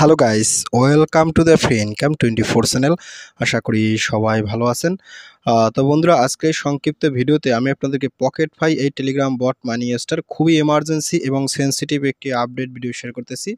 Hello guys, welcome to the free income 24 channel. আশা করি সবাই ভালো আছেন। তো বন্ধুরা, আজকে সংক্ষিপ্ত ভিডিওতে আমি আপনাদেরকে পকেটফাই এই টেলিগ্রাম বট মানি স্টার খুবই এমার্জেন্সি এবং সেন্সিটিভ একটি আপডেট ভিডিও শেয়ার করতেছি।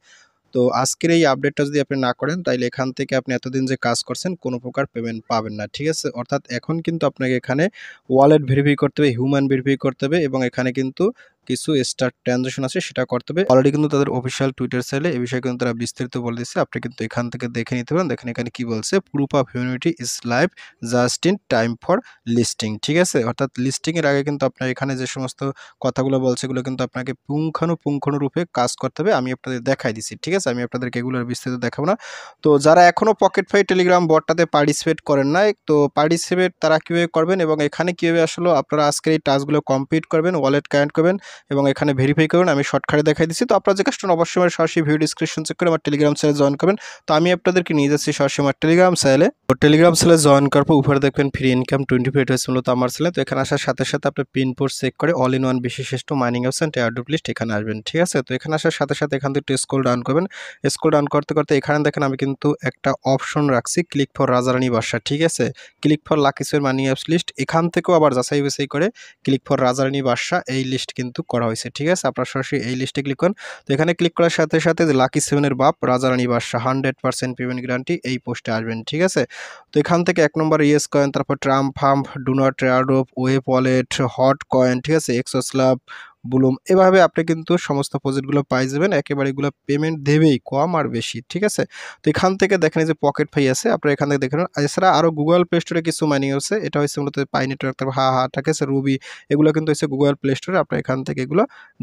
তো আজকের এই আপডেটটা যদি আপনি না করেন, তাইলে এখান থেকে আপনি এতদিন যে কাজ করছেন কোনো প্রকার পেমেন্ট পাবেন না, ঠিক আছে? অর্থাৎ এখন কিন্তু আপনাকে এখানে ওয়ালেট ভেরিফাই করতে হবে, হিউম্যান ভেরিফাই করতে হবে এবং এখানে কিন্তু কিছু স্টার ট্রানজাকশন আছে সেটা করতে হবে। অলরেডি কিন্তু তাদের অফিসিয়াল টুইটার চ্যানেলে এই বিষয়ে কিন্তু তারা বিস্তারিত বলে দিচ্ছে, আপনি কিন্তু এখান থেকে দেখে নিতে পারেন। দেখেন এখানে কি বলছে, proof of humanity is live just in time for listing, ঠিক আছে? অর্থাৎ লিস্টিং এর আগে কিন্তু আপনার এখানে যে সমস্ত কথাগুলো বলছে এগুলো কিন্তু আপনাকে পুঙ্খানুপুঙ্খানুরূপে কাজ করতে হবে। আমি আপনাদের দেখাই দিচ্ছি, ঠিক আছে? আমি আপনাদেরকে এগুলোর বিস্তারিত দেখাবো না। তো যারা এখনো পকেটফাই টেলিগ্রাম বটটাতে পার্টিসিপেট করেন নাই, তো পার্টিসিপেট তারা কিভাবে করবেন এবং এখানে কিভাবে আসলে আপনারা আজকের এই টাস্কগুলো কমপ্লিট করবেন, ওয়ালেট কানেক্ট করবেন এবং এখানে ভেরিফাই করবেন, আমি শর্টকাটে দেখাই দিচ্ছি। তো আপনারা যে কাজটা অবশ্যই আমার সরাসরি ভিডিও ডিসক্রিপশন চেক করে আমার টেলিগ্রাম চ্যানেলে জয়েন করবেন। তো আমি আপনাদেরকে নিয়ে যাচ্ছি সরাসরি আমার টেলিগ্রাম চ্যানেলে। তো টেলিগ্রাম চ্যানেলে জয়েন করার পর উপরে দেখবেন ফ্রি ইনকাম 24, এটা হচ্ছে মূলত আমার চ্যানেল। তো এখানে আসার সাথে সাথে আপনি পিন পোস্ট চেক করে অল ইন ওয়ান বিশেষিষ্ট mining apps and airdrop list এখানে আসবেন, ঠিক আছে? তো এখানে আসার সাথে সাথে এখান থেকে স্ক্রল ডাউন করবেন। স্ক্রল ডাউন করতে করতে এখানে দেখেন আমি কিন্তু একটা অপশন রাখছি, ক্লিক ফর রাজারানী বাদশা, ঠিক আছে? Click for lucky seven money apps list, এখান থেকেও আবার যাচাই বাছাই করে ক্লিক ফর রাজারানী বাদশা এই লিস্ট কিন্তু করা হয়েছে, ঠিক আছে? আপনার সরাসরি এই লিস্টে ক্লিক করুন। তো এখানে ক্লিক করার সাথে সাথে যে লাকি সেভেনের বাপ রাজারানী বাদশা 100% পেমেন্ট গ্যারান্টি এই পোস্টে আসবেন, ঠিক আছে? তো এখান থেকে 1 নম্বর ইয়েস কয়েন, তারপর ট্রাম্প ফাম্প, do not airdrop, web wallet, hot coin, ঠিক আছে? এক্সোস্ল্যাব, বুলুম, এভাবে আপনি কিন্তু সমস্ত প্রজেক্টগুলো পাই যাবেন। একেবারে এগুলো পেমেন্ট দেবেই কম আর বেশি, ঠিক আছে? তো এখান থেকে দেখেন এই যে পকেটফাই আছে, আপনারা এখান থেকে দেখেন। এছাড়া আরও গুগল প্লে স্টোরে কিছু মাইনিং আছে, এটা হচ্ছে মূলত পাই নেটওয়ার্ক, তারপর ঠিক আছে, রুবি, এগুলো কিন্তু হচ্ছে গুগল প্লে স্টোরে, আপনারা এখান থেকে এগুলো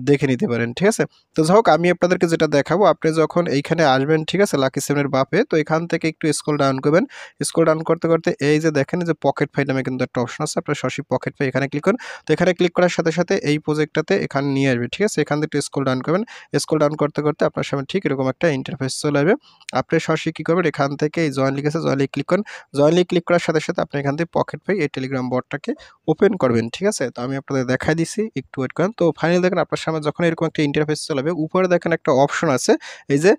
দেখে নিতে পারেন, ঠিক আছে? তো যাই হোক, আমি আপনাদেরকে যেটা দেখাবো, আপনি যখন এইখানে আসবেন, ঠিক আছে, লাকি সেভেনের বাপে, তো এখান থেকে একটু স্ক্রল ডাউন করবেন। স্ক্রল ডাউন করতে করতে এই যে দেখেন যে পকেটফাই নামে কিন্তু একটা অপশন আছে, আপনার সরাসরি পকেটফাই এখানে ক্লিক করুন। তো এখানে ক্লিক করার সাথে সাথে এই প্রজেক্টটাতে এখানে নিয়ে আসবে, ঠিক আছে? এখান থেকে একটু স্ক্রল ডাউন করবেন। স্ক্রল ডাউন করতে করতে আপনার সামনে ঠিক এরকম একটা ইন্টারফেস চলে আসবে। আপনি সরাসরি কি করবেন, এখান থেকে এই জয়েন লিঙ্ক আছে, জয়েন লিঙ্ক ক্লিক করুন। জয়েন লিঙ্ক ক্লিক করার সাথে সাথে আপনি এখান থেকে পকেটফাই এই টেলিগ্রাম বটটাকে ওপেন করবেন, ঠিক আছে? তো আমি আপনাদের দেখাই দিছি, একটু ওয়েট করেন। তো ফাইনালি দেখেন আপনার সামনে যখন এরকম একটা ইন্টারফেস চলে আসবে, উপরে দেখেন একটা অপশন আছে, এই যে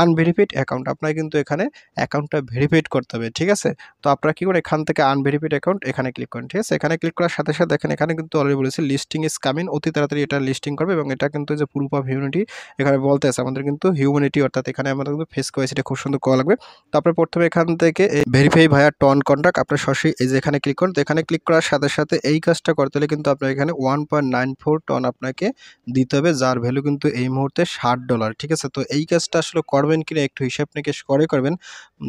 আনভেরিফাইড অ্যাকাউন্ট, আপনার কিন্তু এখানে অ্যাকাউন্টটা ভেরিফাইড করতে হবে, ঠিক আছে? তো আপনারা কি করেন, এখান থেকে আনভেরিফাইড অ্যাকাউন্ট এখানে ক্লিক করেন, ঠিক আছে? এখানে ক্লিক করার সাথে সাথে দেখেন এখানে কিন্তু অলরেডি বলেছে লিস্টিং ইজ কামিং, অতি তাড়াতাড়ি এটা লিস্টিং করবে এবং এটা কিন্তু যে প্রুফ অফ হিউম্যানিটি এখানে বলতে আছে, আমাদের কিন্তু হিউম্যানিটি অর্থাৎ এখানে আমাদের কিন্তু ফেস কেওয়াইসি খুব সুন্দর করা লাগবে। তারপরে প্রথমে এখান থেকে ভেরিফাই ভায়া টন কন্ট্রাক্ট, আপনার সরাসরি এই যে এখানে ক্লিক করুন। তো এখানে ক্লিক করার সাথে সাথে এই কাজটা করতে হলে কিন্তু আপনার এখানে 1.94 টন আপনাকে দিতে হবে, যার ভ্যালু কিন্তু এই মুহূর্তে $60, ঠিক আছে? তো এই কাজটা আসলে করবেন কিনা একটু হিসাব নিকেশ করে করবেন।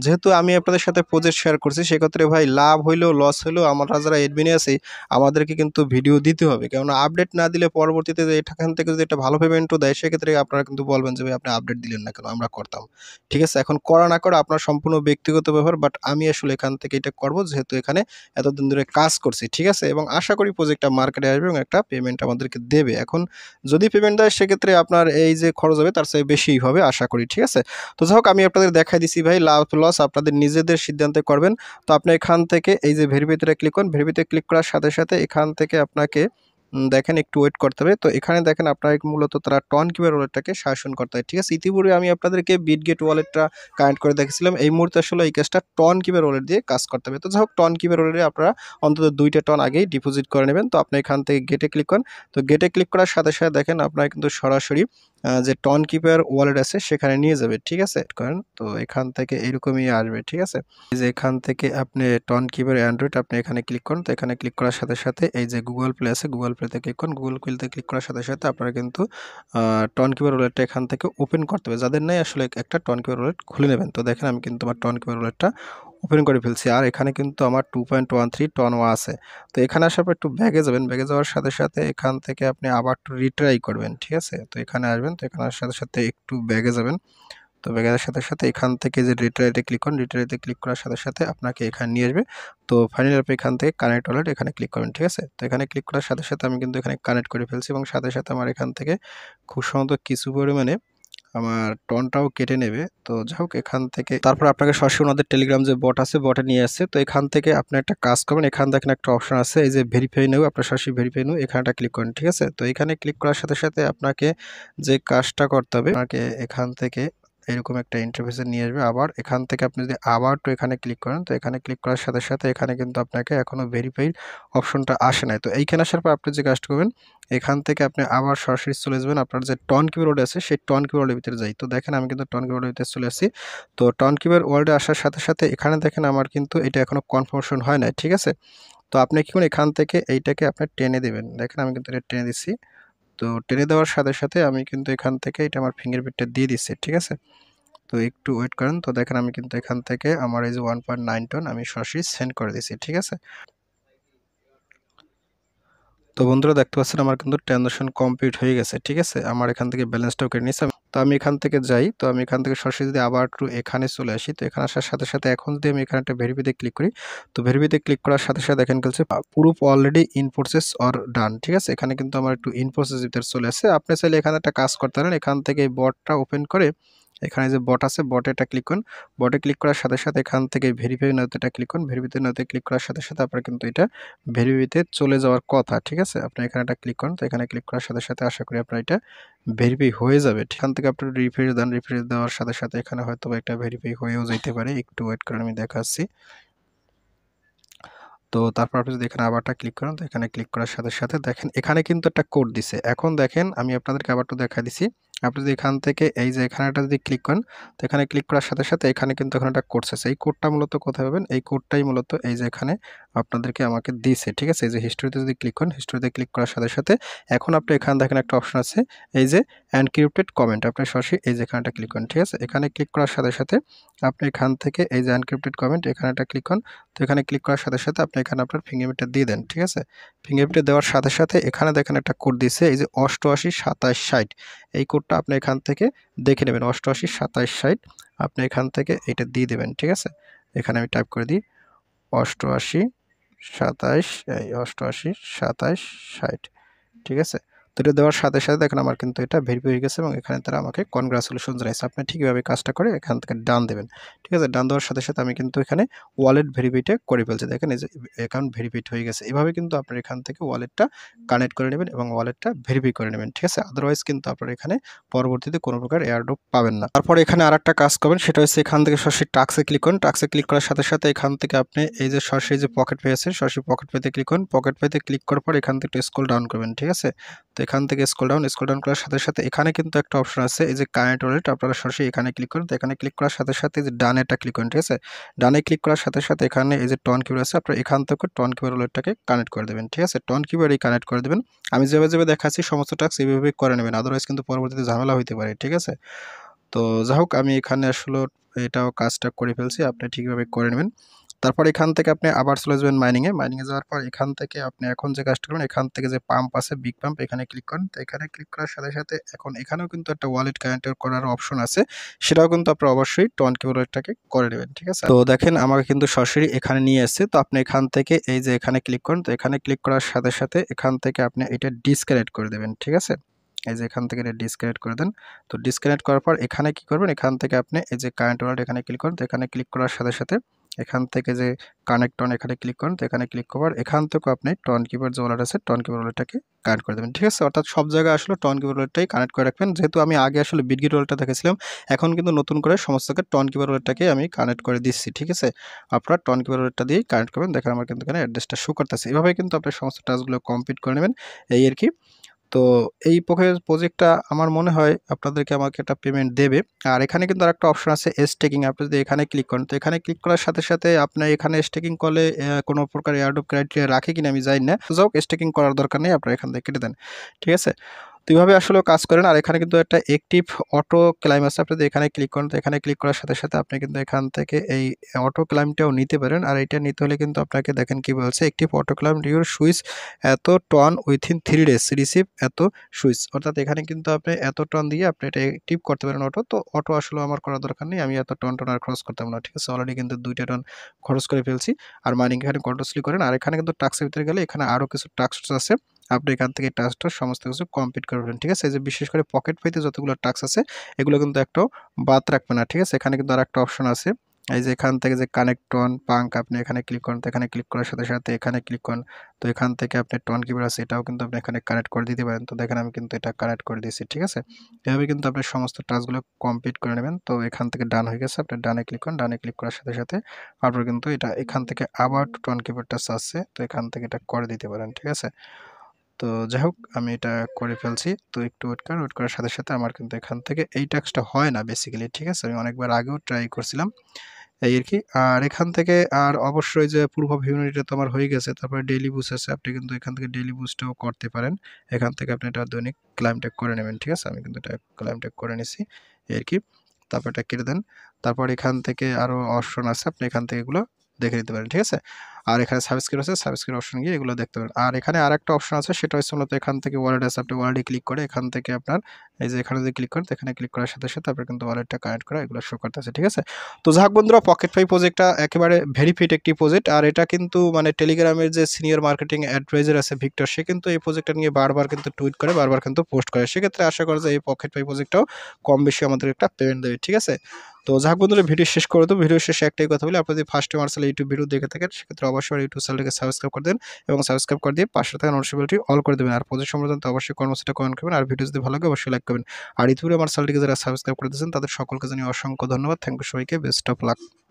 যেহেতু আমি আপনাদের সাথে প্রজেক্ট শেয়ার করছি, সেক্ষেত্রে ভাই লাভ হইলেও লস হইলেও আমরা যারা এডমিনে আছি আমাদেরকে কিন্তু ভিডিও দিতে হবে, কেননা আপডেট না দিলে পরবর্তীতে যে এখান থেকে যদি একটা ভালো পেমেন্টও দেয়, সেক্ষেত্রে আপনারা কিন্তু বলবেন যে ভাই আপনি আপডেট দিলেন না কেন, আমরা করতাম, ঠিক আছে? এখন করা না করা আপনার সম্পূর্ণ ব্যক্তিগত ব্যাপার, বাট আমি আসলে এখান থেকে এটা করব যেহেতু এখানে এতদিন ধরে কাজ করছি, ঠিক আছে? এবং আশা করি প্রজেক্টটা মার্কেটে আসবে এবং একটা পেমেন্ট আমাদেরকে দেবে। এখন যদি পেমেন্ট দেয় সেক্ষেত্রে আপনার এই যে খরচ হবে তার চেয়ে বেশিই হবে আশা করি, ঠিক আছে? তো যাই হোক, আমি আপনাদের দেখাই দিছি ভাই, লাভ লস আপনাদের নিজেদের সিদ্ধান্তে করবেন। তো আপনি এখান থেকে এই যে ভেরিফাইতে ক্লিক করুন। ভেরিফাইতে ক্লিক করার সাথে সাথে এখান থেকে আপনাকে দেখেন একটু ওয়েট করতে হবে। তো এখানে দেখেন আপনার মূলত তারা টন কিউআর ওয়ালেটটাকে শাসন করতে হয়, ঠিক আছে? ইতিপূর্বে আমি আপনাদেরকে বিটগেট ওয়ালেটটা কানেক্ট করে দেখেছিলাম। এই মুহূর্তে আসলে এই কাজটা টন কিউআর ওয়ালেট দিয়ে কাজ করতে হবে। তো যাই হোক, টন কিউআর ওয়ালেটে আপনারা অন্তত 2টা টন আগেই ডিপোজিট করে নেবেন। তো আপনি এখান থেকে গেটে ক্লিক করুন। তো গেটে ক্লিক করার সাথে সাথে দেখেন আপনার কিন্তু সরাসরি যে টন কিপার ওয়ালেট আছে সেখানে নিয়ে যাবে, ঠিক আছে? করেন, তো এখান থেকে এরকমই আসবে, ঠিক আছে? এই যে এখান থেকে আপনি টন কিপার অ্যান্ড্রয়েড আপনি এখানে ক্লিক করুন। তো এখানে ক্লিক করার সাথে সাথে এই যে গুগল প্লে আছে, গুগল প্লেতে ক্লিক করুন। গুগল প্লেতে ক্লিক করার সাথে সাথে আপনারা কিন্তু টন কিপার ওয়ালেটটা এখান থেকে ওপেন করতে হবে। যাদের নাই আসলে একটা টন কিপার ওয়ালেট খুলে নেবেন। তো দেখেন আমি কিন্তু আমার টন কিপার ওয়ালেটটা ওপেন করে ফেলছি, আর এখানে কিন্তু আমার 2.13 টন আছে। তো এখানে আসার পর একটু ব্যাগে যাবেন, ব্যাগে যাওয়ার সাথে সাথে এখান থেকে আপনি আবার একটু রিট্রাই করবেন, ঠিক আছে? তো এখানে আসবেন, তো এখানে সাথে সাথে একটু ব্যাগে যাবেন। তো ব্যাগে যাওয়ার সাথে সাথে এখান থেকে যে রিট্রাইতে ক্লিক করুন, রিট্রাইতে ক্লিক করার সাথে সাথে আপনাকে এখানে নিয়ে আসবে। তো ফাইনালি আপনি এখান থেকে কানেক্ট ওয়ালেট এখানে ক্লিক করবেন, ঠিক আছে? তো এখানে ক্লিক করার সাথে সাথে আমি কিন্তু এখানে কানেক্ট করে ফেলছি এবং সাথে সাথে আমার এখান থেকে খুব সম্ভবত কিছু পরিমাণে আমার টনটাও কেটে নেবে। তো যাই হোক, এখান থেকে তারপর আপনাকে সরাসরি ওনাদের টেলিগ্রাম যে বট আছে বটে নিয়ে আসছে। তো এখান থেকে আপনি একটা কাজ করবেন, এখান দেখেন একটা অপশন আছে এই যে ভেরিফাই নাও, আপনার সরাসরি ভেরিফাই নাও এখানটা ক্লিক করেন, ঠিক আছে? তো এখানে ক্লিক করার সাথে সাথে আপনাকে যে কাজটা করতে হবে, আপনাকে এখান থেকে এরকম একটা ইন্টারফেসে নিয়ে আসবে। আবার এখান থেকে আপনি যদি আবার তো এখানে ক্লিক করেন, তো এখানে ক্লিক করার সাথে সাথে এখানে কিন্তু আপনাকে এখনো ভেরিফাইড অপশনটা আসে নাই। তো এইখানে আসার পর আপনি যে কাজটা করবেন, এখান থেকে আপনি আবার সরাসরি চলে যাবেন আপনার যে টন কিবোর্ড আছে সেই টন কিবোর্ডের ভিতরে যাই। তো দেখেন আমি কিন্তু টন কিবোর্ডের ভিতরে চলে আসছি। তো টন কিবোর্ড ওয়ার্ল্ডে আসার সাথে সাথে এখানে দেখেন আমার কিন্তু এটা এখনো কনফার্মেশন হয় নাই, ঠিক আছে? তো আপনি কি করুন, এখান থেকে এইটাকে আপনি টেনে দিবেন। দেখেন আমি কিন্তু এটা টেনে দিচ্ছি। তো টেনে দেওয়ার সাথে সাথে আমি কিন্তু এখান থেকে এটা আমার ফিঙ্গারপ্রিন্টটা দিয়ে দিচ্ছি, ঠিক আছে? তো একটু ওয়েট করেন। তো দেখেন আমি কিন্তু এখান থেকে আমার এই যে 1.9 টন আমি সরাসরি সেন্ড করে দিচ্ছি, ঠিক আছে? তো বন্ধুরা দেখতে পাচ্ছেন আমার কিন্তু ট্রানজাকশন কমপ্লিট হয়ে গেছে, ঠিক আছে? আমার এখান থেকে ব্যালেন্সটাও কেটে নিচ্ছে। তো আমি এখান থেকে যাই, তো আমি এখান থেকে সরাসরি যদি আবার একটু এখানে চলে আসি, তো এখানে আসার সাথে সাথে এখন যদি আমি এখানে একটা ভেরিফাইতে ক্লিক করি, তো ভেরিফাইতে ক্লিক করার সাথে সাথে দেখেন বলছে proof already in process or done, ঠিক আছে? এখানে কিন্তু আমার একটু ইন প্রসেস ভিতরে চলে আসছে। আপনি চাইলে এখানে একটা কাজ করতে পারেন, এখান থেকে এই বটটা ওপেন করে এখানে যে বট আছে বটে এটা ক্লিক করুন। বটে ক্লিক করার সাথে সাথে এখান থেকে ভেরিফাই নাওতে এটা ক্লিক করুন। ভেরিফাইতে নাওতে ক্লিক করার সাথে সাথে আপনার কিন্তু এটা ভেরিফাইতে চলে যাওয়ার কথা, ঠিক আছে? আপনি এখানে এটা ক্লিক করুন। তো এখানে ক্লিক করার সাথে সাথে আশা করি আপনার এটা ভেরিফাই হয়ে যাবে। এখান থেকে আপনি রিফ্রেশ দেন, রিফ্রেশ দেওয়ার সাথে সাথে এখানে হয়তোবা একটা ভেরিফাই হয়েও যাইতে পারে। একটু ওয়েট করেন, আমি দেখাচ্ছি। তো তারপর আপনি যদি এখানে আবারটা ক্লিক করেন, তো এখানে ক্লিক করার সাথে সাথে দেখেন এখানে কিন্তু একটা কোড দিছে। এখন দেখেন আমি আপনাদেরকে আবার একটু দেখাই দিছি। আপনি যদি এখান থেকে এই যে এখানেটা যদি ক্লিক করেন, তো এখানে ক্লিক করার সাথে সাথে এখানে কিন্তু এখন একটা কোড আছে। এই কোডটা মূলত কোথায় পাবেন? এই কোডটাই মূলত এই যে এখানে আপনাদেরকে আমাকে দিছে, ঠিক আছে? এই যে হিস্টরিতে যদি ক্লিক করেন, হিস্টরিতে ক্লিক করার সাথে সাথে এখন আপনি এখানে দেখেন একটা অপশন আছে, এই যে এনক্রিপ্টেড কমেন্ট। আপনি সরাসরি এই যে এখানেটা ক্লিক করেন, ঠিক আছে? এখানে ক্লিক করার সাথে সাথে আপনি এখান থেকে এই যে এনক্রিপ্টেড কমেন্ট এখানেটা ক্লিক করেন। তো এখানে ক্লিক করার সাথে সাথে আপনি এখানে আপনার ফিঙ্গারপ্রিন্টটা দিয়ে দেন, ঠিক আছে? ফিঙ্গারপ্রিন্ট দেওয়ার সাথে সাথে এখানে দেখেন একটা কোড দিছে, এই যে 88 27 60। এই কোডটা আপনি এখান থেকে দেখে নেবেন, 88 27 60। আপনি এখান থেকে এটা দিয়ে দেবেন, ঠিক আছে? এখানে আমি টাইপ করে দিই 88 27 এই 88 27 60, ঠিক আছে? তো এটা দেওয়ার সাথে সাথে দেখেন আমার কিন্তু এটা ভেরিফাই হয়ে গেছে এবং এখানে তারা আমাকে কনগ্রাচুলেশন জানাইছে। আপনি ঠিক এভাবে কাজটা করে এখান থেকে ডান দেবেন, ঠিক আছে? ডান দেওয়ার সাথে সাথে আমি কিন্তু এখানে ওয়ালেট ভেরিফাইটা করে ফেলছি। দেখেন এই যে অ্যাকাউন্ট ভেরিফাইড হয়ে গেছে। এভাবে কিন্তু আপনার এখান থেকে ওয়ালেটটা কানেক্ট করে নেবেন এবং ওয়ালেটটা ভেরিফাই করে নেবেন, ঠিক আছে? আদারওয়াইজ কিন্তু আপনার এখানে পরবর্তীতে কোনো প্রকার এয়ারড্রপ পাবেন না। তারপরে এখানে আরেকটা কাজ করবেন, সেটা হচ্ছে এখান থেকে সরাসরি টাস্কে ক্লিক করুন। টাস্কে ক্লিক করার সাথে সাথে এখান থেকে আপনি এই যে সরাসরি যে পকেট পে আছে, সরাসরি পকেট পেতে ক্লিক করুন। পকেট পেতে ক্লিক করার পর এখান থেকে স্ক্রল ডাউন করবেন, ঠিক আছে? তো এখান থেকে স্ক্রল ডাউন করার সাথে সাথে এখানে কিন্তু একটা অপশন আছে, এই যে কানেক্ট ওয়ালেট। আপনারা সরাসরি এখানে ক্লিক করুন। তো এখানে ক্লিক করার সাথে সাথে যে ডানেটা ক্লিক করুন, ঠিক আছে? ডানে ক্লিক করার সাথে সাথে এখানে এই যে টন কিবোর্ড আছে, আপনারা এখান থেকে টন কিবোর্ড ওয়ালেটটাকে কানেক্ট করে দেবেন, ঠিক আছে? টন কিবোর্ডই কানেক্ট করে দেবেন। আমি যেভাবে যেভাবে দেখাচ্ছি সমস্ত টাস্ক এইভাবে করে নেবেন, আদারওয়াইজ কিন্তু পরবর্তীতে ঝামেলা হইতে পারে, ঠিক আছে? তো যাই হোক আমি এখানে আসলে এটাও কাজটা করে ফেলছি, আপনি ঠিকভাবে করে নেবেন। তারপর এখান থেকে আপনি আবার চলে যাবেন মাইনিংয়ে যাওয়ার পর এখান থেকে আপনি এখন যে কাজটা করবেন, এখান থেকে যে পাম্প আছে বিগ পাম্প এখানে ক্লিক করেন। তো এখানে ক্লিক করার সাথে সাথে এখন এখানেও কিন্তু একটা ওয়ালেট কানেক্ট করার অপশন আছে, সেটাও কিন্তু আপনারা অবশ্যই টন কিবোর্ডটাকে করে নেবেন, ঠিক আছে? তো দেখেন আমাকে কিন্তু সরাসরি এখানে নিয়ে এসেছে। তো আপনি এখান থেকে এই যে এখানে ক্লিক করেন। তো এখানে ক্লিক করার সাথে সাথে এখান থেকে আপনি এটা ডিসকানেক্ট করে দেবেন, ঠিক আছে? এই যে এখান থেকে এটা ডিসকানেক্ট করে দেন। তো ডিসকানেক্ট করার পর এখানে কি করবেন, এখান থেকে আপনি এই যে কারেন্ট ওয়ালেট এখানে ক্লিক করুন। তো এখানে ক্লিক করার সাথে সাথে এখান থেকে যে কানেক্ট অন এখানে ক্লিক করুন। তো এখানে ক্লিক করার এখান থেকেও আপনি টন কিবোর্ড যে ওয়ালেট আছে টন কিবোর্ড ওয়ালেটটাকে কানেক্ট করে দেবেন, ঠিক আছে? অর্থাৎ সব জায়গায় আসলে টন কিবোর্ড ওয়ালেটটাই কানেক্ট করে রাখবেন। যেহেতু আমি আগে আসলে বিটগেট ওয়ালেটটা দেখেছিলাম, এখন কিন্তু নতুন করে সমস্ত জায়গায় টন কিবোর্ড ওয়ালেটটাকে আমি কানেক্ট করে দিচ্ছি, ঠিক আছে? আপনারা টন কিবোর্ড ওয়ালেটটা দিয়েই কানেক্ট করবেন। দেখেন আমার কিন্তু এখানে অ্যাড্রেসটা শো করতেছে। এভাবে কিন্তু আপনি সমস্ত টাস্কগুলো কমপ্লিট করে নেবেন, এই আর কি। তো এই প্রজেক্টটা আমার মনে হয় আপনাদেরকে আমাকে একটা পেমেন্ট দেবে। আর এখানে কিন্তু আরেকটা অপশন আছে স্টেকিং। আপনি যদি এখানে ক্লিক করেন, তো এখানে ক্লিক করার সাথে সাথে আপনার এখানে স্টেকিং করলে কোনো প্রকার এয়ারড্রপ ক্রাইটেরিয়া রাখে কিনা আমি জানি না। যাই হোক স্টেকিং করার দরকার নেই, আপনারা এখান থেকে কেটে দেন, ঠিক আছে? তো এইভাবে আসলেও কাজ করেন। আর এখানে কিন্তু একটা অ্যাক্টিভ অটো ক্লাইম আছে, আপনি যদি এখানে ক্লিক করেন, তো এখানে ক্লিক করার সাথে সাথে আপনি কিন্তু এখান থেকে এই অটো ক্লাইমটাও নিতে পারেন। আর এটা নিতে হলে কিন্তু আপনাকে দেখেন কি বলছে, active auto claim your switch এত টন উইথিন 3 days রিসিভ এত সুইচ। অর্থাৎ এখানে কিন্তু আপনি এত টন দিয়ে আপনি এটা অ্যাক্টিভ করতে পারেন অটো। তো অটো আসলে আমার করার দরকার নেই, আমি এত টন আর খরচ করতাম না, ঠিক আছে? অলরেডি কিন্তু 2টা টন খরচ করে ফেলছি। আর মাইনিং এখানে কন্টিনিউয়াসলি করেন। আর এখানে কিন্তু টাস্কের ভিতরে গেলে এখানে আরও কিছু টাস্ক আছে, আপনি এখান থেকে টাস্কটা সমস্ত কিছু কমপ্লিট করবেন, ঠিক আছে? এই যে বিশেষ করে পকেট পেতে যতগুলো টাস্ক আছে এগুলো কিন্তু একটাও বাদ রাখবে না, ঠিক আছে? এখানে কিন্তু আরেকটা অপশন আছে, এই যে এখান থেকে যে কানেক্ট টোন পাঙ্ক আপনি এখানে ক্লিক করেন, তো এখানে ক্লিক করার সাথে সাথে এখানে ক্লিক করেন, তো এখান থেকে আপনি টোন কিপার আছে এটাও কিন্তু আপনি এখানে কানেক্ট করে দিতে পারেন। তো দেখেন আমি কিন্তু এটা কানেক্ট করে দিয়েছি, ঠিক আছে। এভাবে কিন্তু আপনি সমস্ত টাস্কগুলো কমপ্লিট করে নেবেন। তো এখান থেকে ডান হয়ে গেছে, আপনি ডানে ক্লিক করেন, ডানে ক্লিক করার সাথে সাথে আপনার কিন্তু এটা এখান থেকে আবার টোন কিপার টাচ আছে, তো এখান থেকে এটা করে দিতে পারেন, ঠিক আছে। তো যাই হোক আমি এটা করে ফেলছি। তো একটু ওয়েট করেন, ওয়েট করার সাথে সাথে আমার কিন্তু এখান থেকে এই টাস্কটা হয় না বেসিক্যালি, ঠিক আছে। আমি অনেকবার আগেও ট্রাই করছিলাম এই আরকি। আর এখান থেকে আর অবশ্যই যে পূর্ব ইউনিটে তো আমার হয়ে গেছে। তারপরে ডেইলি বুস্ট আছে। আপনি কিন্তু এখান থেকে ডেইলি বুস্টও করতে পারেন। এখান থেকে আপনি এটা দৈনিক ক্লাইম ট্যাগ করে নেবেন, ঠিক আছে? আমি কিন্তু এটা ক্লাইম ট্যাগ করে নিছি এই আরকি। তারপর এটা কেটে দেন। তারপর এখান থেকে আরো অপশন আছে। আপনি এখান থেকে এগুলো দেখে নিতে পারেন, ঠিক আছে? আর এখানে সাবস্ক্রাইব আছে, সাবস্ক্রাইব অপশন গিয়ে এগুলো দেখতে পারেন। আর এখানে আরেকটা অপশন আছে, সেটা হচ্ছে মূলত এখান থেকে ওয়ালেট আছে। আপনি ওয়ালেটে ক্লিক করে এখান থেকে আপনার এই যে এখানে যদি ক্লিক করেন, তো এখানে ক্লিক করার সাথে সাথে আপনার কিন্তু ওয়ালেটটা কানেক্ট করা এগুলো শো করতেছে, ঠিক আছে? তো যাক বন্ধুরা, পকেট ফাই প্রজেক্টটা একেবারে ভেরিফাইড একটি প্রজেক্ট। আর এটা কিন্তু মানে টেলিগ্রামের যে সিনিয়র মার্কেটিং অ্যাডভাইজার আছে ভিক্টর, সে কিন্তু এই প্রজেক্টটা নিয়ে বারবার কিন্তু টুইট করে, বারবার কিন্তু পোস্ট করে। সেক্ষেত্রে আশা করা যায় এই পকেট ফাই প্রজেক্টটাও কম বেশি আমাদের একটা পেমেন্ট দেবে, ঠিক আছে? তো যাক বন্ধুরা, ভিডিও শেষ করে দেবো। ভিডিও শেষে একটাই কথা বলি, আপনি যদি first time Marshall YouTube video দেখে থাকেন, সেক্ষেত্রে অবশ্যই ইউটিউব চ্যানেলটাকে সাবস্ক্রাইব করে দেন এবং সাবস্ক্রাইব করে দিয়ে পাশে থাকা নোটিফিকেশনটি অল করে দেবেন। আর প্রজেক্ট সম্বন্ধে অবশ্যই কর্মসূচিটা কমেন্ট করবেন। আর ভিডিও যদি ভালো লাগে অবশ্যই লাইক করবেন। আর ইতিপূর্বে আমার চ্যানেলটিকে যারা সাবস্ক্রাইব করে দিয়েছেন তাদের সকলকে জানিয়ে অসংখ্য ধন্যবাদ। থ্যাংক ইউ সবাইকে, বেস্ট অফ লাক।